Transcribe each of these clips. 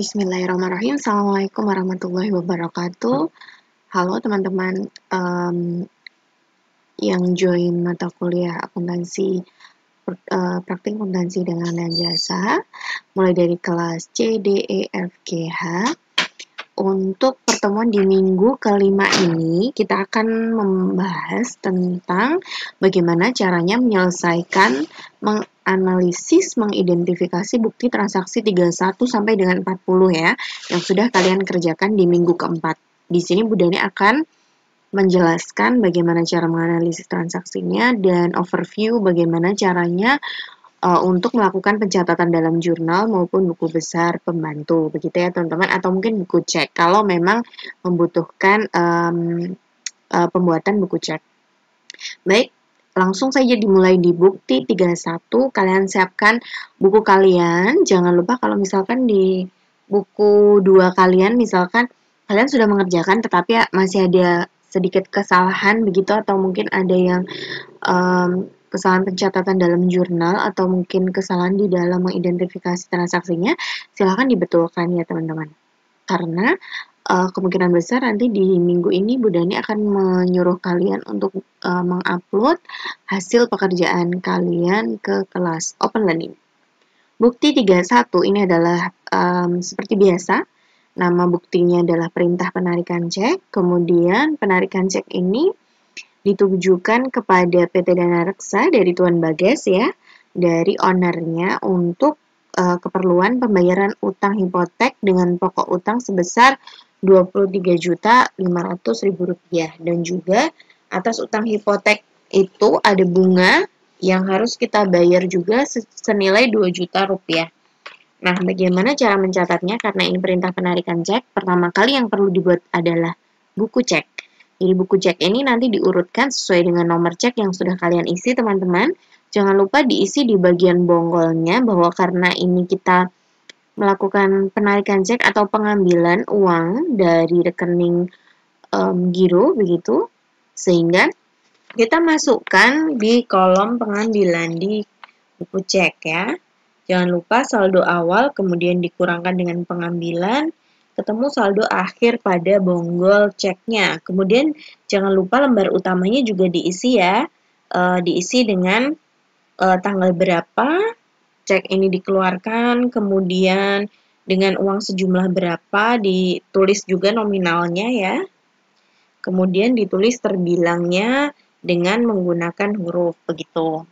Bismillahirrahmanirrahim. Assalamualaikum warahmatullahi wabarakatuh. Halo teman-teman yang join mata kuliah akuntansi praktik akuntansi dengan dan jasa, mulai dari kelas C, D, E, F, G, H. Untuk pertemuan di minggu kelima ini, kita akan membahas tentang bagaimana caranya menyelesaikan, menganalisis, mengidentifikasi bukti transaksi 31 sampai dengan 40 ya, yang sudah kalian kerjakan di minggu keempat. Di sini Bu Dani akan menjelaskan bagaimana cara menganalisis transaksinya dan overview bagaimana caranya untuk melakukan pencatatan dalam jurnal maupun buku besar pembantu, begitu ya teman-teman, atau mungkin buku cek kalau memang membutuhkan pembuatan buku cek. Baik, langsung saja dimulai di bukti 31, kalian siapkan buku kalian, jangan lupa kalau misalkan di buku 2 kalian, misalkan kalian sudah mengerjakan tetapi ya masih ada sedikit kesalahan begitu, atau mungkin ada yang kesalahan pencatatan dalam jurnal atau mungkin kesalahan di dalam mengidentifikasi transaksinya, silahkan dibetulkan ya teman-teman. Karena kemungkinan besar nanti di minggu ini Bu Dani akan menyuruh kalian untuk mengupload hasil pekerjaan kalian ke kelas Open Learning. Bukti 31 ini adalah seperti biasa, nama buktinya adalah perintah penarikan cek, kemudian penarikan cek ini ditujukan kepada PT Dana Reksa dari Tuan Bagas ya, dari ownernya untuk keperluan pembayaran utang hipotek dengan pokok utang sebesar Rp23.500.000 dan juga atas utang hipotek itu ada bunga yang harus kita bayar juga senilai Rp2.000.000. Nah, bagaimana cara mencatatnya? Karena ini perintah penarikan cek, pertama kali yang perlu dibuat adalah buku cek. Jadi buku cek ini nanti diurutkan sesuai dengan nomor cek yang sudah kalian isi teman-teman. Jangan lupa diisi di bagian bonggolnya bahwa karena ini kita melakukan penarikan cek atau pengambilan uang dari rekening giro begitu, sehingga kita masukkan di kolom pengambilan di buku cek ya. Jangan lupa saldo awal kemudian dikurangkan dengan pengambilan, ketemu saldo akhir pada bonggol ceknya. Kemudian jangan lupa lembar utamanya juga diisi ya, diisi dengan tanggal berapa cek ini dikeluarkan, kemudian dengan uang sejumlah berapa, ditulis juga nominalnya ya. Kemudian ditulis terbilangnya dengan menggunakan huruf begitu.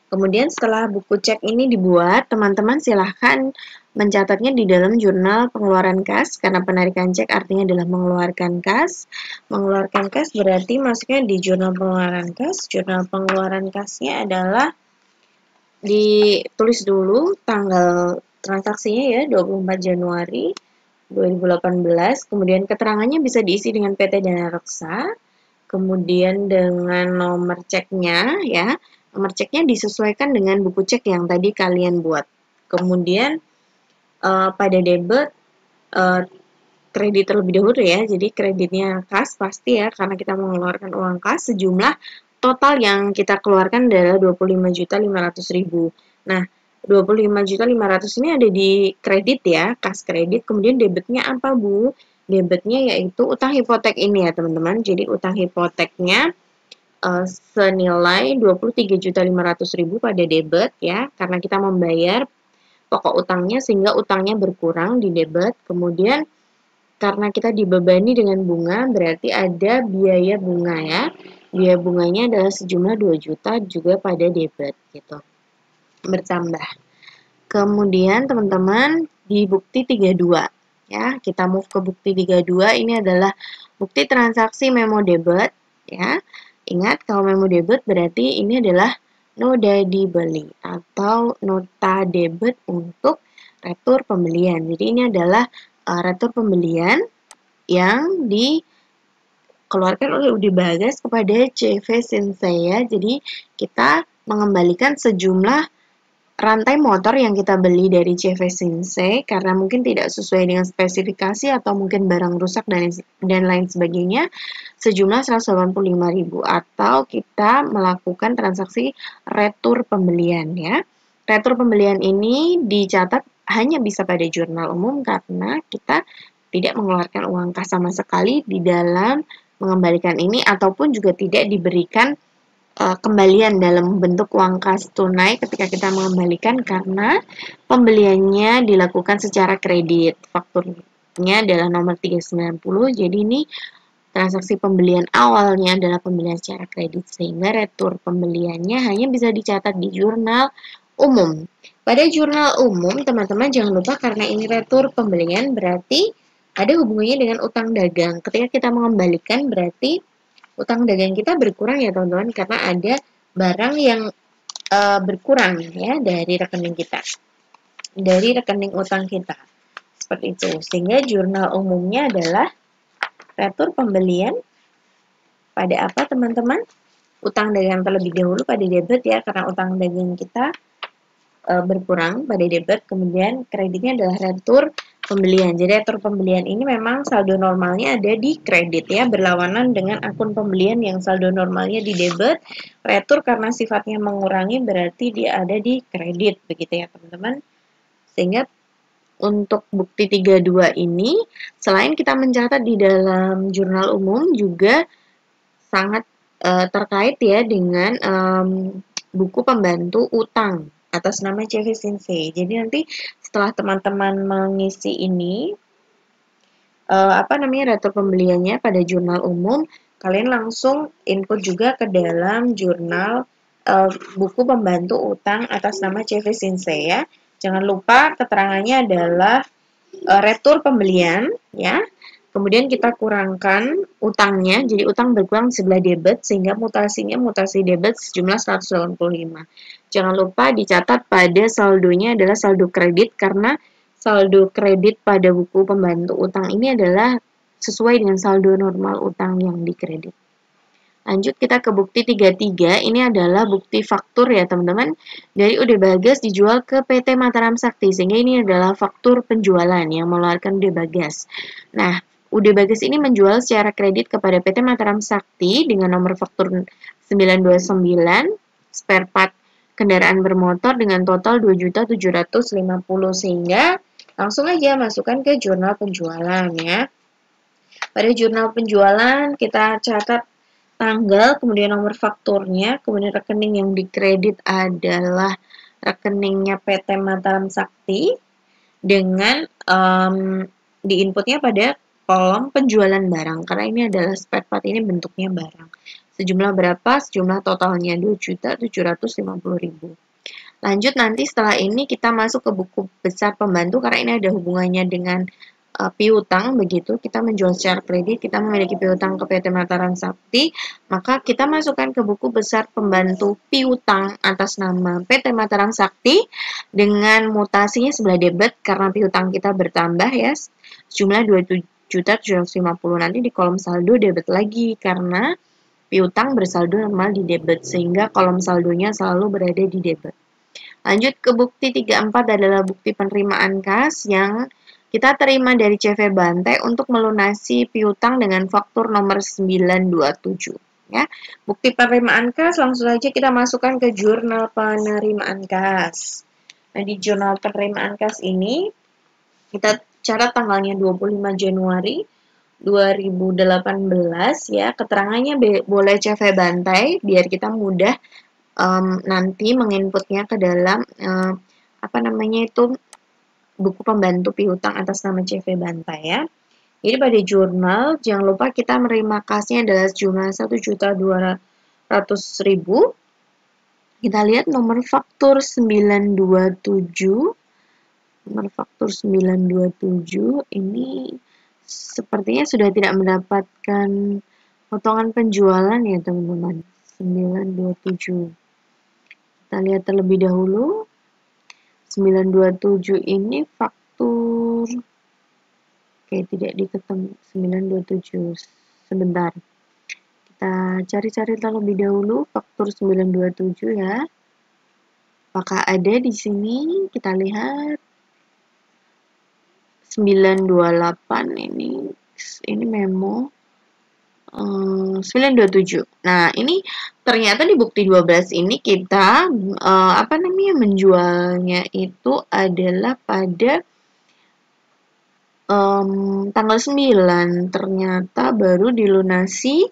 Kemudian setelah buku cek ini dibuat, teman-teman silahkan mencatatnya di dalam jurnal pengeluaran kas, karena penarikan cek artinya adalah mengeluarkan kas. Mengeluarkan kas berarti masuknya di jurnal pengeluaran kas. Jurnal pengeluaran kasnya adalah ditulis dulu tanggal transaksinya ya, 24 Januari 2018. Kemudian keterangannya bisa diisi dengan PT Dana Reksa. Kemudian dengan nomor ceknya ya. Nomor ceknya disesuaikan dengan buku cek yang tadi kalian buat. Kemudian pada debit kredit terlebih dahulu ya. Jadi kreditnya kas pasti ya, karena kita mengeluarkan uang kas. Sejumlah total yang kita keluarkan adalah Rp25.500.000. Nah, Rp25.500.000 ini ada di kredit ya, kas kredit. Kemudian debitnya apa Bu? Debitnya yaitu utang hipotek ini ya teman-teman. Jadi utang hipoteknya senilai Rp23.500.000 pada debit ya, karena kita membayar pokok utangnya sehingga utangnya berkurang di debit. Kemudian karena kita dibebani dengan bunga berarti ada biaya bunga ya. Biaya bunganya adalah sejumlah 2 juta juga pada debit gitu. Bertambah. Kemudian teman-teman di bukti 32 ya, kita move ke bukti 32. Ini adalah bukti transaksi memo debit ya. Ingat, kalau memo debit berarti ini adalah noda dibeli atau nota debit untuk retur pembelian. Jadi ini adalah retur pembelian yang dikeluarkan oleh UD Bagas kepada CV Sinsei ya. Jadi kita mengembalikan sejumlah rantai motor yang kita beli dari CV Sinsei karena mungkin tidak sesuai dengan spesifikasi atau mungkin barang rusak dan lain sebagainya, sejumlah 185.000, atau kita melakukan transaksi retur pembelian ya. Retur pembelian ini dicatat hanya bisa pada jurnal umum karena kita tidak mengeluarkan uang kas sama sekali di dalam mengembalikan ini, ataupun juga tidak diberikan kembalian dalam bentuk uang kas tunai ketika kita mengembalikan karena pembeliannya dilakukan secara kredit. Fakturnya adalah nomor 390. Jadi ini transaksi pembelian awalnya adalah pembelian secara kredit, sehingga retur pembeliannya hanya bisa dicatat di jurnal umum. Pada jurnal umum, teman-teman jangan lupa karena ini retur pembelian berarti ada hubungannya dengan utang dagang. Ketika kita mengembalikan berarti utang dagang kita berkurang ya teman-teman, karena ada barang yang berkurang ya dari rekening kita, dari rekening utang kita. Seperti itu. Sehingga jurnal umumnya adalah retur pembelian pada apa teman-teman? Utang dagang terlebih dahulu pada debit ya, karena utang dagang kita berkurang pada debit, kemudian kreditnya adalah retur pembelian. Jadi retur pembelian ini memang saldo normalnya ada di kredit ya, berlawanan dengan akun pembelian yang saldo normalnya di debit. Retur karena sifatnya mengurangi berarti dia ada di kredit, begitu ya teman-teman. Sehingga untuk bukti 32 ini, selain kita mencatat di dalam jurnal umum, juga sangat terkait ya dengan buku pembantu utang atas nama CV Sensei. Jadi nanti setelah teman-teman mengisi ini, retur pembeliannya pada jurnal umum, kalian langsung input juga ke dalam jurnal buku pembantu utang atas nama CV Sensei ya. Jangan lupa keterangannya adalah retur pembelian ya. Kemudian kita kurangkan utangnya, jadi utang berkurang sebelah debit sehingga mutasinya mutasi debit sejumlah 185. Jangan lupa dicatat pada saldonya adalah saldo kredit karena saldo kredit pada buku pembantu utang ini adalah sesuai dengan saldo normal utang yang dikredit. Lanjut kita ke bukti 33, ini adalah bukti faktur ya teman-teman. Dari UD Bagas dijual ke PT Mataram Sakti, sehingga ini adalah faktur penjualan yang mengeluarkan UD Bagas. Nah, UD Bagas ini menjual secara kredit kepada PT Mataram Sakti dengan nomor faktur 929, spare part kendaraan bermotor dengan total 2.750.000, sehingga langsung aja masukkan ke jurnal penjualan ya. Pada jurnal penjualan kita catat tanggal, kemudian nomor fakturnya, kemudian rekening yang dikredit adalah rekeningnya PT Mataram Sakti dengan diinputnya pada kolom penjualan barang, karena ini adalah spare part, ini bentuknya barang. Sejumlah berapa? Sejumlah totalnya 2.750.000. Lanjut nanti setelah ini kita masuk ke buku besar pembantu, karena ini ada hubungannya dengan piutang, begitu kita menjual secara kredit, kita memiliki piutang ke PT Mataram Sakti, maka kita masukkan ke buku besar pembantu piutang atas nama PT Mataram Sakti dengan mutasinya sebelah debit karena piutang kita bertambah ya, jumlah 2.750.000. Nanti di kolom saldo debit lagi karena piutang bersaldo normal di debit, sehingga kolom saldonya selalu berada di debit. Lanjut ke bukti 34 adalah bukti penerimaan kas yang kita terima dari CV Bantai untuk melunasi piutang dengan faktur nomor 927. Ya. Bukti penerimaan kas langsung saja kita masukkan ke jurnal penerimaan kas. Nah, di jurnal penerimaan kas ini kita catat tanggalnya 25 Januari 2018 ya. Keterangannya boleh CV Bantai biar kita mudah nanti menginputnya ke dalam buku pembantu piutang atas nama CV Bantai ya. Jadi pada jurnal jangan lupa kita menerima kasnya adalah jumlah 1.200.000. Kita lihat nomor faktur 927. Nomor faktur 927 ini sepertinya sudah tidak mendapatkan potongan penjualan ya teman-teman. 927. Kita lihat terlebih dahulu. 927 ini faktur, oke, tidak diketemu 927. Sebentar, kita cari-cari terlebih dahulu faktur 927 ya. Apakah ada di sini? Kita lihat 928 ini memo. 927. Nah, ini ternyata di bukti 12 ini kita menjualnya itu adalah pada tanggal 9. Ternyata baru dilunasi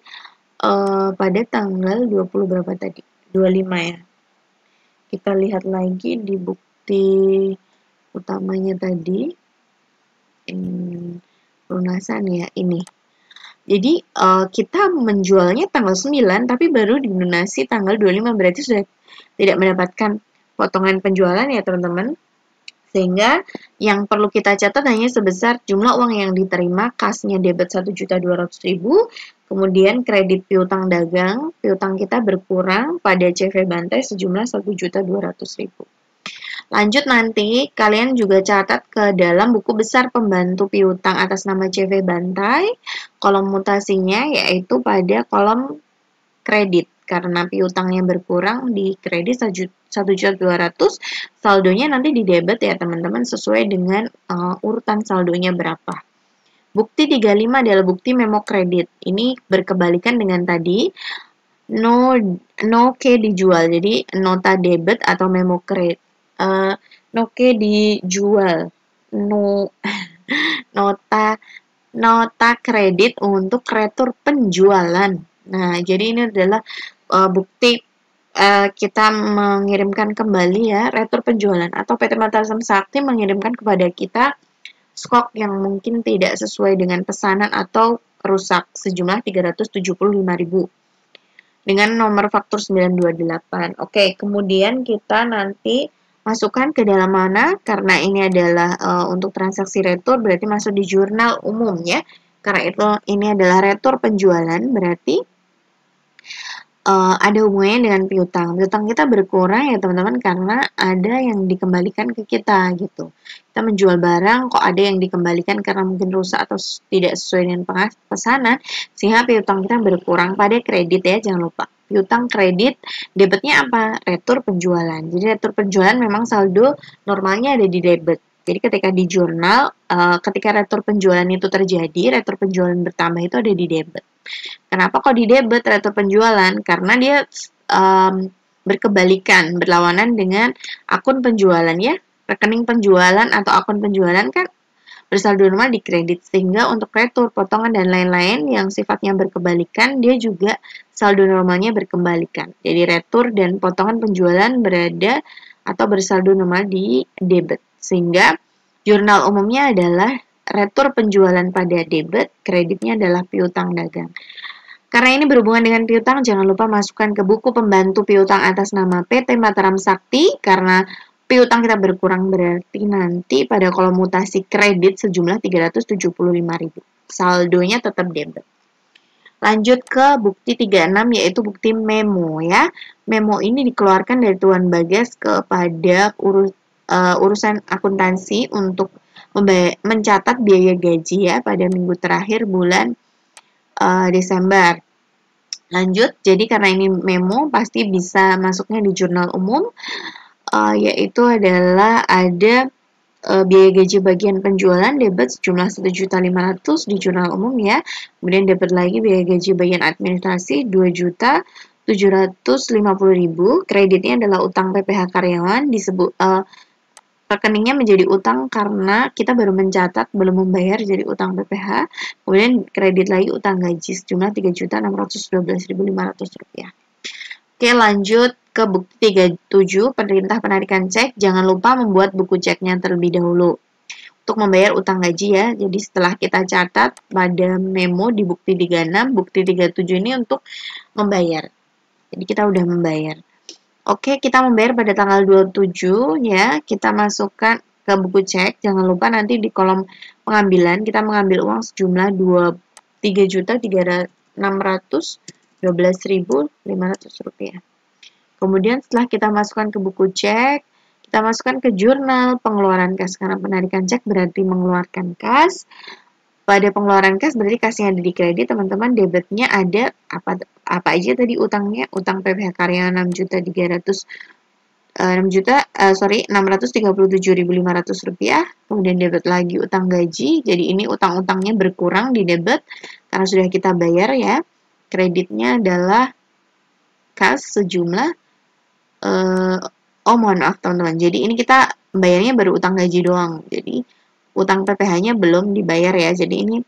pada tanggal 20 berapa tadi? 25 ya. Kita lihat lagi di bukti utamanya tadi. Lunasan ya, ini. Jadi kita menjualnya tanggal 9 tapi baru dilunasi tanggal 25, berarti sudah tidak mendapatkan potongan penjualan ya teman-teman. Sehingga yang perlu kita catat hanya sebesar jumlah uang yang diterima, kasnya debit 1.200.000, kemudian kredit piutang dagang, piutang kita berkurang pada CV Bantai sejumlah 1.200.000. Lanjut nanti kalian juga catat ke dalam buku besar pembantu piutang atas nama CV Bantai, kolom mutasinya yaitu pada kolom kredit. Karena piutangnya berkurang di kredit 1.200.000, saldonya nanti di debit ya teman-teman sesuai dengan urutan saldonya berapa. Bukti 35 adalah bukti memo kredit. Ini berkebalikan dengan tadi. No K dijual, jadi nota debit atau memo kredit. No K dijual. No nota kredit untuk retur penjualan. Nah, jadi ini adalah bukti kita mengirimkan kembali ya retur penjualan, atau PT Mataram Sakti mengirimkan kepada kita skok yang mungkin tidak sesuai dengan pesanan atau rusak sejumlah 375.000 dengan nomor faktur 928. Oke, kemudian kita nanti masukkan ke dalam mana, karena ini adalah untuk transaksi retur, berarti masuk di jurnal umum ya. Karena itu ini adalah retur penjualan, berarti ada hubungannya dengan piutang. Piutang kita berkurang ya teman-teman karena ada yang dikembalikan ke kita gitu. Kita menjual barang kok ada yang dikembalikan karena mungkin rusak atau tidak sesuai dengan pesanan, sehingga piutang kita berkurang pada kredit ya, jangan lupa. Piutang kredit, debitnya apa? Retur penjualan. Jadi retur penjualan memang saldo normalnya ada di debit. Jadi ketika di jurnal, ketika retur penjualan itu terjadi, retur penjualan bertambah itu ada di debit. Kenapa kok di debit retur penjualan? Karena dia berkebalikan, berlawanan dengan akun penjualan ya. Rekening penjualan atau akun penjualan kan bersaldo normal di kredit, sehingga untuk retur, potongan, dan lain-lain yang sifatnya berkebalikan, dia juga saldo normalnya berkembalikan. Jadi retur dan potongan penjualan berada atau bersaldo normal di debit, sehingga jurnal umumnya adalah retur penjualan pada debit, kreditnya adalah piutang dagang. Karena ini berhubungan dengan piutang, jangan lupa masukkan ke buku pembantu piutang atas nama PT Mataram Sakti, karena piutang kita berkurang berarti nanti pada kolom mutasi kredit sejumlah 375.000. Saldonya tetap debit. Lanjut ke bukti 36 yaitu bukti memo ya. Memo ini dikeluarkan dari Tuan Bagas kepada urusan akuntansi untuk mencatat biaya gaji ya pada minggu terakhir bulan Desember. Lanjut, jadi karena ini memo pasti bisa masuknya di jurnal umum, yaitu adalah ada biaya gaji bagian penjualan debit sejumlah 1.500.000 di jurnal umum ya. Kemudian debit lagi biaya gaji bagian administrasi 2.750.000. Kreditnya adalah utang PPh karyawan, disebut rekeningnya menjadi utang karena kita baru mencatat belum membayar jadi utang PPh. Kemudian kredit lagi utang gaji sejumlah 3.612.500 rupiah. Oke, lanjut ke bukti 37 perintah penarikan cek. Jangan lupa membuat buku ceknya terlebih dahulu untuk membayar utang gaji ya. Jadi setelah kita catat pada memo di bukti 36, bukti 37 ini untuk membayar. Jadi kita udah membayar. Oke, kita membayar pada tanggal 27 ya. Kita masukkan ke buku cek. Jangan lupa nanti di kolom pengambilan kita mengambil uang sejumlah 3.612.500 rupiah. Kemudian setelah kita masukkan ke buku cek, kita masukkan ke jurnal pengeluaran kas. Karena penarikan cek berarti mengeluarkan kas. Pada pengeluaran kas berarti kasnya ada di kredit, teman-teman. Debitnya ada apa aja tadi utangnya? Utang PPh karyawan 6.300 Rp637.500, kemudian debit lagi utang gaji. Jadi ini utang-utangnya berkurang di debit karena sudah kita bayar ya. Kreditnya adalah kas sejumlah mohon maaf teman-teman. Jadi ini kita bayarnya baru utang gaji doang. Jadi utang PPh-nya belum dibayar ya. Jadi ini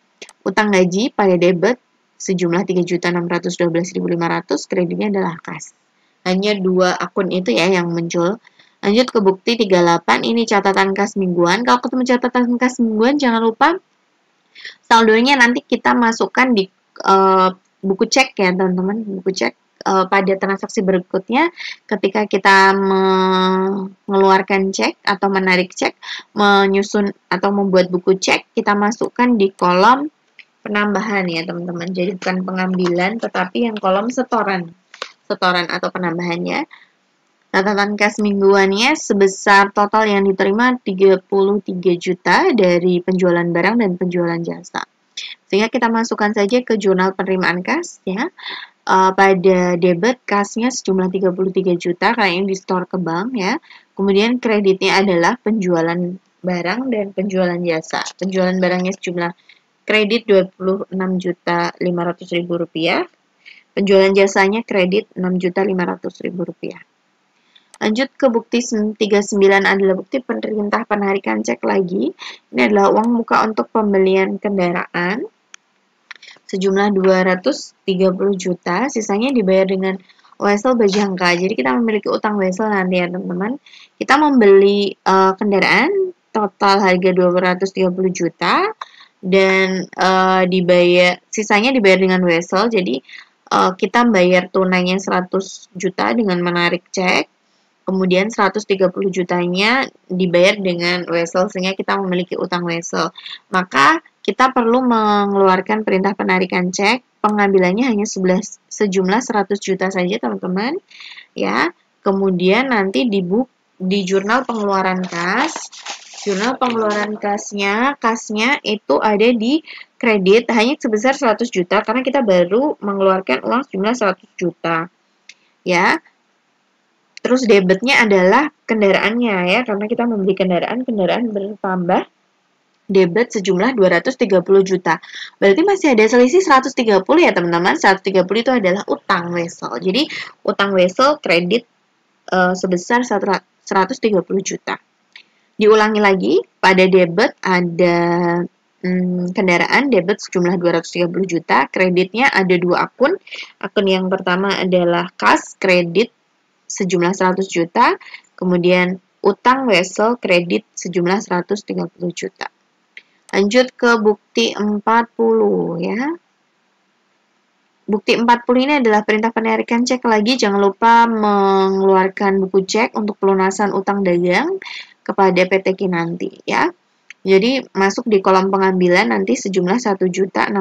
utang gaji pada debit sejumlah 3.612.500, kreditnya adalah kas. Hanya dua akun itu ya yang muncul. Lanjut ke bukti 38, ini catatan kas mingguan. Kalau ketemu catatan kas mingguan, jangan lupa saldonya nanti kita masukkan di buku cek ya teman-teman, buku cek pada transaksi berikutnya ketika kita mengeluarkan cek atau menarik cek, menyusun atau membuat buku cek, kita masukkan di kolom penambahan ya teman-teman. Jadi bukan pengambilan tetapi yang kolom setoran atau penambahannya. Catatan kas mingguannya sebesar total yang diterima 33 juta dari penjualan barang dan penjualan jasa. Sehingga kita masukkan saja ke jurnal penerimaan kas ya. Pada debit kasnya sejumlah 33 juta karena ini di store ke bank ya. Kemudian kreditnya adalah penjualan barang dan penjualan jasa. Penjualan barangnya sejumlah kredit Rp26.500.000. Penjualan jasanya kredit Rp6.500.000. Lanjut ke bukti 39 adalah bukti perintah penarikan cek lagi. Ini adalah uang muka untuk pembelian kendaraan sejumlah 230 juta, sisanya dibayar dengan wesel berjangka. Jadi kita memiliki utang wesel nanti ya teman-teman. Kita membeli kendaraan total harga 230 juta dan sisanya dibayar dengan wesel. Jadi kita bayar tunainya 100 juta dengan menarik cek. Kemudian 130 jutanya dibayar dengan wesel sehingga kita memiliki utang wesel. Maka kita perlu mengeluarkan perintah penarikan cek, pengambilannya hanya sejumlah 100 juta saja teman-teman ya. Kemudian nanti di jurnal pengeluaran kas, jurnal pengeluaran kasnya itu ada di kredit hanya sebesar 100 juta karena kita baru mengeluarkan uang sejumlah 100 juta ya. Terus debitnya adalah kendaraannya ya, karena kita membeli kendaraan bertambah debit sejumlah 230 juta. Berarti masih ada selisih 130 ya teman-teman. 130 itu adalah utang wesel. Jadi utang wesel kredit sebesar 130 juta. Diulangi lagi, pada debit ada kendaraan debit sejumlah 230 juta, kreditnya ada dua akun. Akun yang pertama adalah kas kredit sejumlah 100 juta, kemudian utang wesel kredit sejumlah 130 juta. Lanjut ke bukti 40 ya. Bukti 40 ini adalah perintah penarikan cek lagi. Jangan lupa mengeluarkan buku cek untuk pelunasan utang dagang kepada PT Kinanti ya. Jadi masuk di kolom pengambilan nanti sejumlah 1.675.000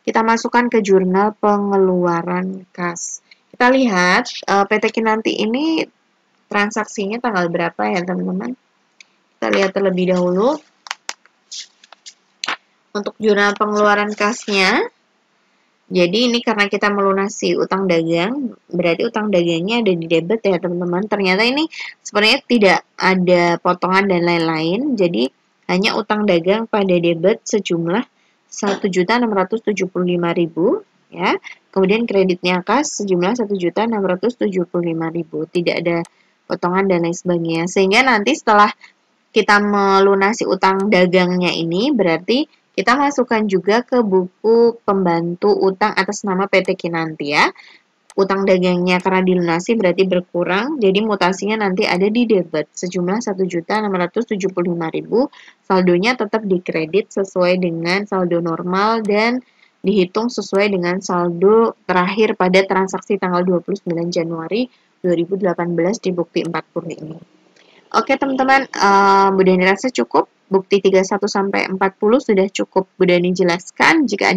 kita masukkan ke jurnal pengeluaran kas. Kita lihat PT Kinanti ini transaksinya tanggal berapa ya teman-teman. Kita lihat terlebih dahulu. Untuk jurnal pengeluaran kasnya, jadi ini karena kita melunasi utang dagang, berarti utang dagangnya ada di debit ya teman-teman. Ternyata ini sebenarnya tidak ada potongan dan lain-lain, jadi hanya utang dagang pada debit sejumlah 1.675.000 ya. Kemudian kreditnya kas sejumlah 1.675.000, tidak ada potongan dan lain sebagainya. Sehingga nanti setelah kita melunasi utang dagangnya ini, berarti kita masukkan juga ke buku pembantu utang atas nama PT Kinanti ya. Utang dagangnya karena dilunasi berarti berkurang, jadi mutasinya nanti ada di debit sejumlah 1.675.000, saldonya tetap dikredit sesuai dengan saldo normal dan dihitung sesuai dengan saldo terakhir pada transaksi tanggal 29 Januari 2018 di bukti 40 ini. Oke teman-teman, Bu Dani rasa cukup. Bukti 31 sampai 40 sudah cukup Bu Dani jelaskan. Jika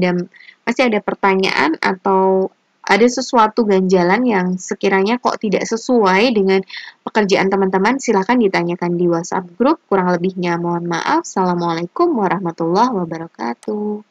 masih ada pertanyaan atau ada sesuatu ganjalan yang sekiranya kok tidak sesuai dengan pekerjaan teman-teman, silahkan ditanyakan di WhatsApp grup. Kurang lebihnya mohon maaf. Assalamualaikum warahmatullahi wabarakatuh.